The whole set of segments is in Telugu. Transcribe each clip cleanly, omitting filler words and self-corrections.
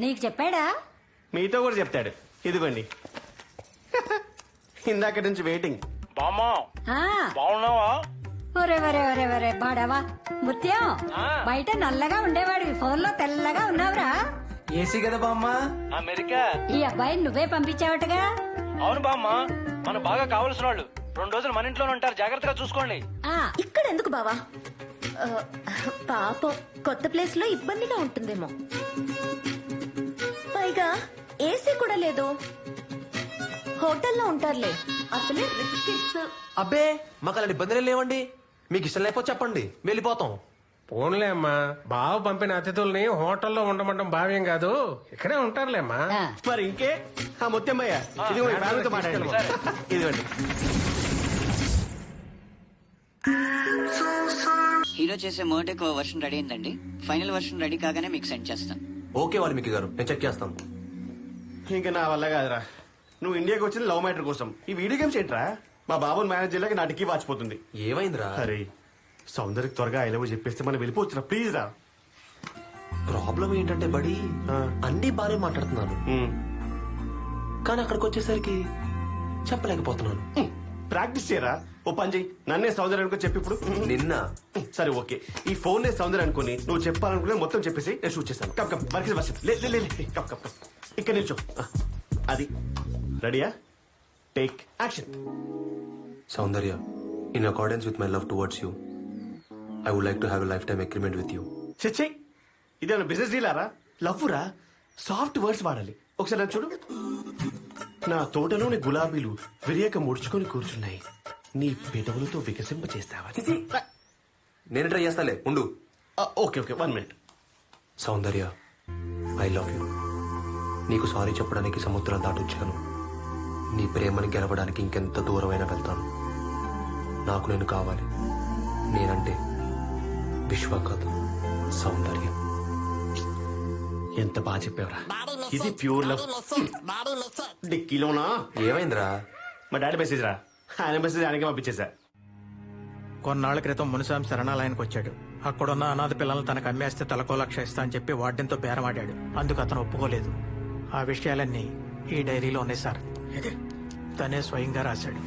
నీకు చెప్పాడా? మీతో కూడా చెప్తాడు. ఇదిగోండి. ఇందాక నుంచి వెయిటింగ్. బామ్మా ఆ, బాగున్నావా? ఒరే ఒరే ఒరే ఒరే బాడవా ముత్యం, బయట నల్లగా ఉండేవాడివి, ఫోన్ లో తెల్లగా ఉన్నావురా. ఏసీ కదా బామ్మ. అమెరికా. ఈ అబ్బాయిని నువ్వే పంపించావటగా? అవును బామ్మా, మనకు బాగా కావలసిన వాళ్ళు 2 రోజులు మన ఇంట్లోనే ఉంటారు, జాగ్రత్తగా చూసుకోండి. ఆ, ఇక్కడ ఎందుకు బావా? పాపం కొత్త ప్లేస్ లో ఇబ్బందిగా ఉంటుందేమో. పైగా ఏసీ కూడా లేదు. హోటల్లో ఉంటారులే, అసలే రిచ్ కిడ్స్. అబ్బే మాకు అలాంటి ఇబ్బందులు లేవండి. మీకు ఇష్టం లేకపోతే చెప్పండి, వెళ్ళిపోతాం. పోన్లే అమ్మా, బావ పంపిన అతిథుల్ని హోటల్లో ఉండమంటాం భావ్యం కాదు, ఇక్కడే ఉంటారులే అమ్మా. ఆ. మరి ఇంకే ఆ ముత్యమ్మయ్య, ఇదిగోండి ఫ్యామిలీతో మాట్లాడండి. ఇదిగోండి. హీరో చేసే మోటెక్ వర్షన్ రెడీ అయిందండి. ఫైనల్ వర్షన్ రెడీ కాగానే మీకు సెండ్ చేస్తాను. ఓకే వాల్మీకి గారు, నేను చెక్ చేస్తాను. ఇంకా నా వల్ల కాదురా. నువ్వు ఇండియాకి వచ్చింది లవ్ మ్యాటర్ కోసం. ఈ వీడియో గేమ్స్ ఏంట్రా? మా బాబుని మేనేజ్ చేయలేక నా టిక్కీ వాచిపోతుంది. ఏమైందిరా? అరే సౌందర్యకి త్వరగా ఐ లవ్ చెప్పేస్తే మనం వెళ్ళిపోవచ్చురా, ప్లీజ్ రా. ప్రాబ్లం ఏంటంటే బడి, అన్ని బానే మాట్లాడుతున్నాను, కానీ అక్కడికి వచ్చేసరికి చెప్పలేకపోతున్నాను. ప్రాక్టీస్ చేయరా. ఓ పని చెయ్యి, నన్నే సౌందర్య అనుకో చెప్పి ఇప్పుడు. నిన్న సరే ఓకే, ఈ ఫోన్ నే సౌందర్య అనుకుని నువ్వు చెప్పాలనుకునే మొత్తం చెప్పేసి నేను షూట్ చేశాను. కప్ కప్ మరికి వర్షం లే లే, లే, లే. కప్ కప్ కప్ ఇక్కడ నిల్చో. అది రెడీయా? Take action. Soundarya, in accordance with my love towards you, I would like to have a lifetime agreement with you. చచ్చే, ఇదేమన్నా బిజినెస్ డీలారా? లవ్ రా, సాఫ్ట్ వర్డ్స్ వాడాలి. ఒకసారి నన్ను చూడు. నా తోటలోని గులాబీలు విరియక ముడుచుకొని కూర్చున్నాయి, నీ పెదవులతో వికసింప చేస్తావా? నేను ట్రై చేస్తాలే, ఉండు. Okay okay, 1 minute. Soundarya, I love you. నీకు సారీ చెప్పడానికి సముద్రం దాటొచ్చాను. నీ ప్రేమని గెలవడానికి ఇంకెంత దూరమైనా వెళ్తాను. నాకు నేను కావాలి. నేనంటే విశ్వ కాదు, సౌందర్య. ఎంత బాగా చెప్పావురా. ఇది ప్యూర్ లవ్. డిక్కీలోనా? ఏమైందిరా? మా డాడీ మెసేజ్ రా. ఆయన మెసేజ్ ఆయనకే పంపించేశా. కొన్నాళ్ల క్రితం మునిసామి శరణాలయానికి వచ్చాడు. అక్కడున్న అనాథ పిల్లలను తనకు అమ్మేస్తే తలకో లక్ష ఇస్తా అని చెప్పి వార్డెన్తో బేరమాడాడు. అందుకు అతను ఒప్పుకోలేదు. ఆ విషయాలన్నీ ఈ డైరీలో ఉన్నాయి సార్. ఇది తనే స్వయంగా రాశాడు.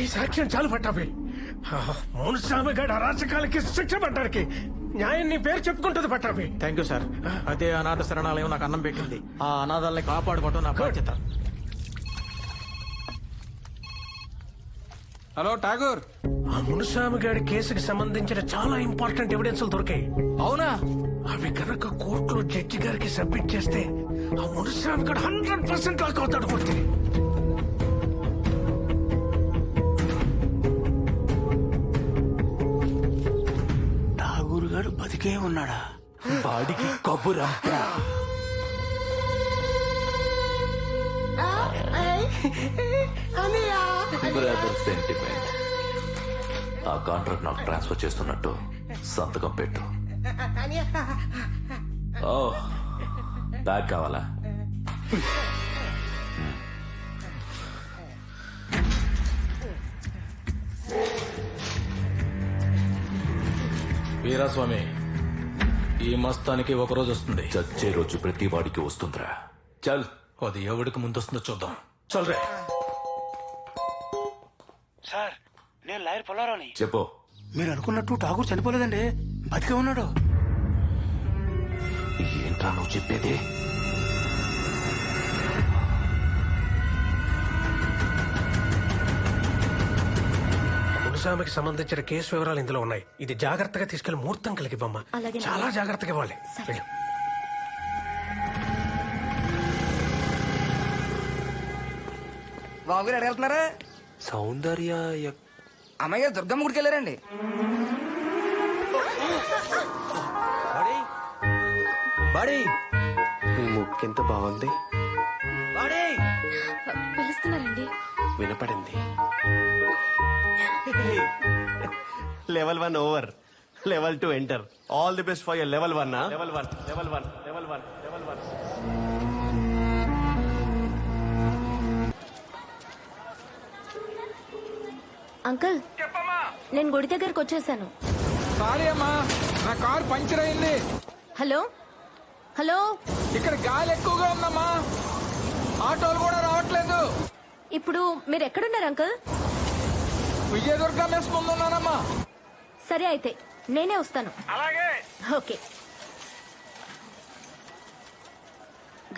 ఈ సాక్ష్యం చాలు పట్టాభి. మునుస్వామి గడి అరాచకాలకి శిక్ష పడ్డానికి న్యాయం నీ పేరు చెప్పుకుంటుంది పట్టాభి. Thank you sir. అదే అనాథ శరణాలయం నాకు అన్నం పెట్టింది. ఆ అనాథాలని కాపాడుకోవడం నా బాధ్యత. హలో ఠాగూర్. ఆ మునుస్వామి గారి కేసుకి సంబంధించిన చాలా ఇంపార్టెంట్ ఎవిడెన్స్లు దొరికాయి. అవునా? అవి కనుక కోర్టులో జడ్జి గారికి సబ్మిట్ చేస్తే ఆ మునుస్వామి గారు 100% లాక్ అవుతాడు. కొట్టి ఠాగూర్ గారు బతికే ఉన్నాడా? వాడికి కబురంతా. Brother sentiment. ఆ కాంట్రాక్ట్ నాకు ట్రాన్స్ఫర్ చేస్తున్నట్టు సంతకం పెట్టు. ఓ, బ్యాగ్ కావాలా? వీరాస్వామి, ఈ మస్తానికి ఒక రోజు వస్తుంది. చచ్చే రోజు ప్రతి వాడికి వస్తుందిరా. చల్. అది ఎవడికి ముందు వస్తుందో చూద్దాం. చల్ రే. సార్, నేను లాయర్ పొలారావుని. చెప్పు. మీరు అనుకున్నట్టు ఠాగూర్ చనిపోలేదండి, బతికే ఉన్నాడు. ఏంట్రా నువ్వు చెప్పేది? మునుస్వామికి సంబంధించిన కేసు వివరాలు ఇందులో ఉన్నాయి. ఇది జాగ్రత్తగా తీసుకెళ్లి ముహూర్తం కలిగివ్వమ్మా. అలాగే. చాలా జాగ్రత్తగా ఇవ్వాలి. వెళ్ళు. బాబు గారు ఎడగలుగుతున్నారా? సౌందర్య అమ్మయ్య దుర్గమ్మ గుడికి వెళ్ళారండి. బడి, నీ ముక్కు ఎంత బాగుంది. పిలుస్తున్నారండి. వినపడింది. Level 1 over, level 2 enter. All the best for your level 1. Level 1, level 1, level 1, level 1. Uncle, నేను గుడి దగ్గరకు వచ్చేసాను. సారీ అమ్మా, నా కారు పంచర్ అయింది. హలో హలో, ఇక్కడ గాలి ఎక్కువగా ఉందమ్మా, ఆటోలు కూడా రావట్లేదు. ఇప్పుడు మీరు ఎక్కడున్నారు అంకుల్? విజయదుర్గ మెస్ ముందున్నానమ్మా. సరే అయితే నేనే వస్తాను. అలాగే. ఓకే.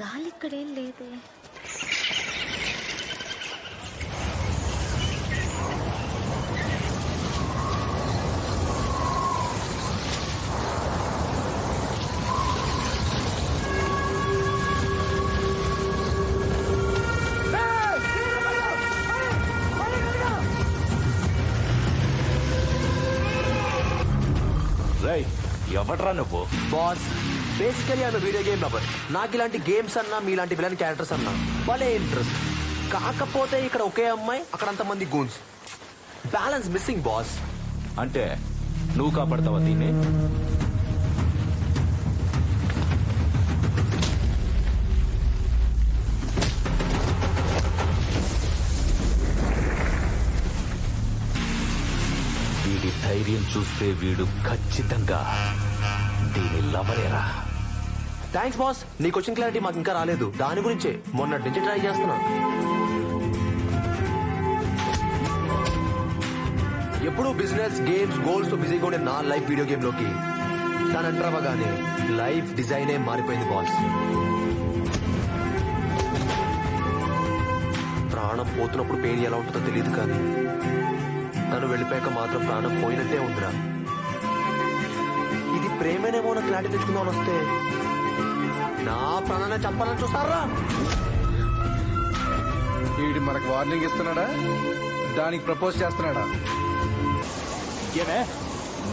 గాలి ఇక్కడేం లేదే. రై ఎవట్రా నువ్వు? బాస్, బేసికలీ ఆమె వీడియో గేమ్ లవర్. నాకు ఇలాంటి గేమ్స్ అన్నా మీలాంటి విలన్ క్యారెక్టర్స్ అన్నా భలే ఇంట్రెస్ట్. కాకపోతే ఇక్కడ ఒకే అమ్మాయి, అక్కడ అంతమంది గూన్స్. Balance missing boss. అంటే నువ్వు కాపాడతావా దీన్ని? వీడి ధైర్యం చూస్తే వీడు ఖచ్చితంగా దీని లవరేరా. థ్యాంక్స్ బాస్, నీకు వచ్చిన క్లారిటీ మాకు ఇంకా రాలేదు. దాని గురించే మొన్నటి నుంచి ట్రై చేస్తున్నా. ఎప్పుడు బిజినెస్, గేమ్స్, గోల్స్ తో బిజీగా ఉండే నా లైఫ్ వీడియో గేమ్ లోకి తను ఎంటర్ అవ్వగానే లైఫ్ డిజైనే మారిపోయింది బాస్. ప్రాణం పోతున్నప్పుడు పెయిన్ ఎలా ఉంటుందో తెలియదు, కానీ తను వెళ్ళిపోయాక మాత్రం ప్రాణం పోయినట్టే ఉందిరా. ఇది ప్రేమేనేమో నా క్లారిటీ తెచ్చుకుందామని వస్తే నా ప్రాణాన్ని చంపాలని చూస్తారా? వీడి మనకు వార్నింగ్ ఇస్తున్నాడా, దానికి ప్రపోజ్ చేస్తున్నాడా? ఏమే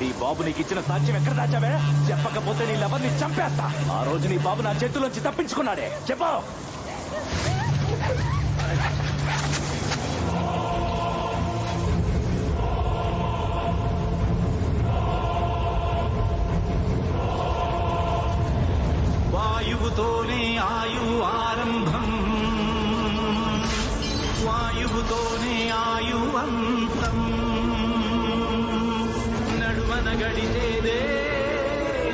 నీ బాబు నీకు ఇచ్చిన సాక్ష్యం ఎక్కడ దాచావే? చెప్పకపోతే నీ లవర్ని చంపేస్తా. ఆ రోజు నీ బాబు నా చేతుల్లోంచి తప్పించుకున్నాడే, చెప్పు. వాయువుతోనే ఆయు ఆరంభం, వాయువుతోనే ఆయు అంతం, నడుమన గడిచేదే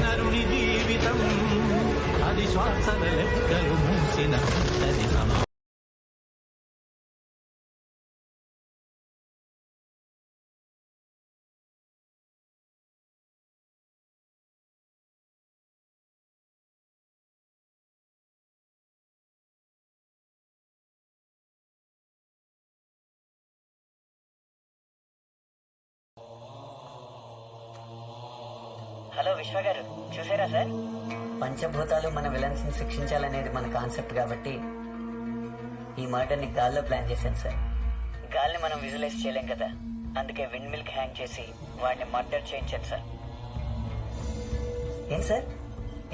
నరుని జీవితం, అది శ్వాసల లెక్కలు మూసిన సమయం. హలో విశ్వ గారు, చూసారా సార్? పంచభూతాలు మన విలన్స్ ని శిక్షించాలనేది మన కాన్సెప్ట్ కాబట్టి ఈ మర్డర్ ని గాల్లో ప్లాన్ చేశాను సార్. గాల్ని మనం విజువలైజ్ చేయలేం కదా, అందుకే విండ్ మిల్క్ హ్యాంగ్ చేసి వాడిని మర్డర్ చేయించాను సార్. ఏం సార్,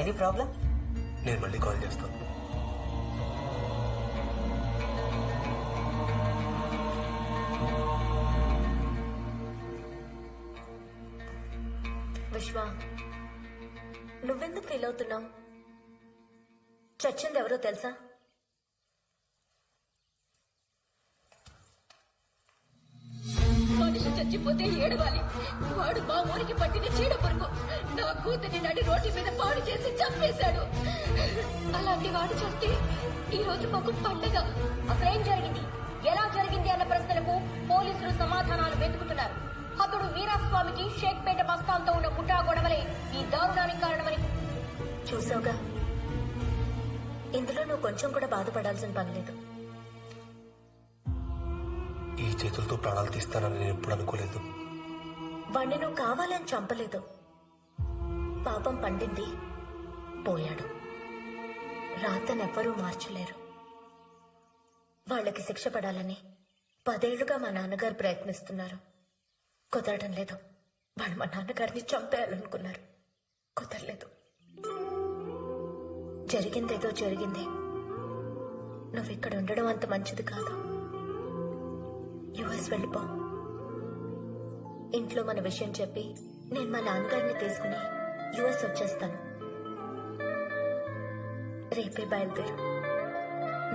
ఎనీ ప్రాబ్లం? నేను మళ్ళీ కాల్ చేస్తాను. విశ్వ, నువ్వెందుకు ఫీల్ అవుతున్నావు? చచ్చింది ఎవరో తెలుసా? మనిషి చచ్చిపోతే ఏడవాలి, వాడు మా ఊరికి పట్టిన చీడ పురుగు. నా కూతురి నడి రోడ్డు మీద పాడు చేసి చంపేశాడు. అలాంటి వాడు చేస్తే ఈ రోజు మాకు పండగ. అసలేం జరిగింది, ఎలా జరిగింది అన్న ప్రశ్నలకు పోలీసులు సమాధానాలు వెతుకుతున్నారు. హతుడు వీరాస్వామికి షేక్పేట బస్తాంతో ఉన్న ముఠా గొడవలే ఈ దారుణానికి కారణమని చూసావుగా, ఇందులో నువ్వు కొంచెం కూడా బాధపడాల్సిన పనిలేదు. ఈ చేతులతో ప్రాణాలు తీస్తానని నేను ఎప్పుడు అనుకోలేదు. వాణ్ణి నువ్వు కావాలని చంపలేదు. పాపం పండింది, పోయాడు. రాతనెవ్వరూ మార్చలేరు. వాళ్ళకి శిక్ష పడాలని 10 ఏళ్లుగా మా నాన్నగారు ప్రయత్నిస్తున్నారు. కుదరడం లేదు. వాళ్ళు మా నాన్నగారిని చంపేయాలనుకున్నారు, కుదరలేదు. జరిగిందేదో జరిగింది. నువ్వు ఇక్కడ ఉండడం అంత మంచిది కాదు. యుఎస్ వెళ్ళిపో. ఇంట్లో మన విషయం చెప్పి నేను మా నాన్నగారిని తీసుకుని యుఎస్ వచ్చేస్తాను. రేపే బయలుదేరు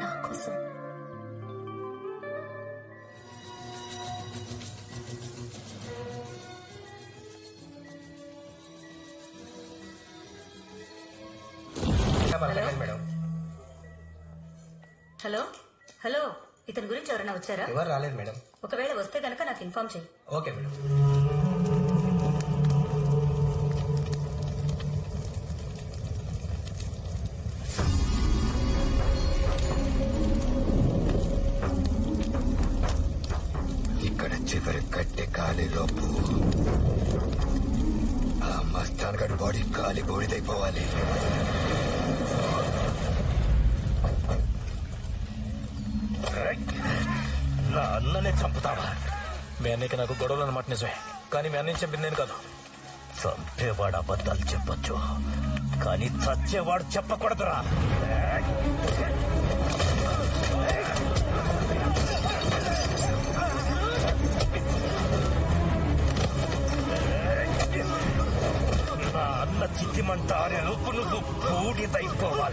నా కోసం. మేడం. హలో హలో ఇతని గురించి ఎవరైనా వచ్చారా? ఎవరు రాలేదు మేడం. ఒకవేళ వస్తే గనక నాకు ఇన్ఫార్మ్ చేయి. Okay madam. ఇక్కడ చివరి కట్టె కాలిలోపు ఆ మస్తాన్ గడి బాడీ కాలి బోడిదైపోవాలి. నా అన్ననే చంపుతావా? మీ అన్నయ్యకి నాకు గొడవలు అన్నమాట నిజమే, కానీ మీ అన్నయ్య చెప్పింది నేను కాదు. చంపేవాడు అబద్ధాలు చెప్పొచ్చు, కానీ చచ్చేవాడు చెప్పకూడదురా. నా అన్న చిత్తిమంట ఆరే లోపు నువ్వు బూడిదైపోవాలి.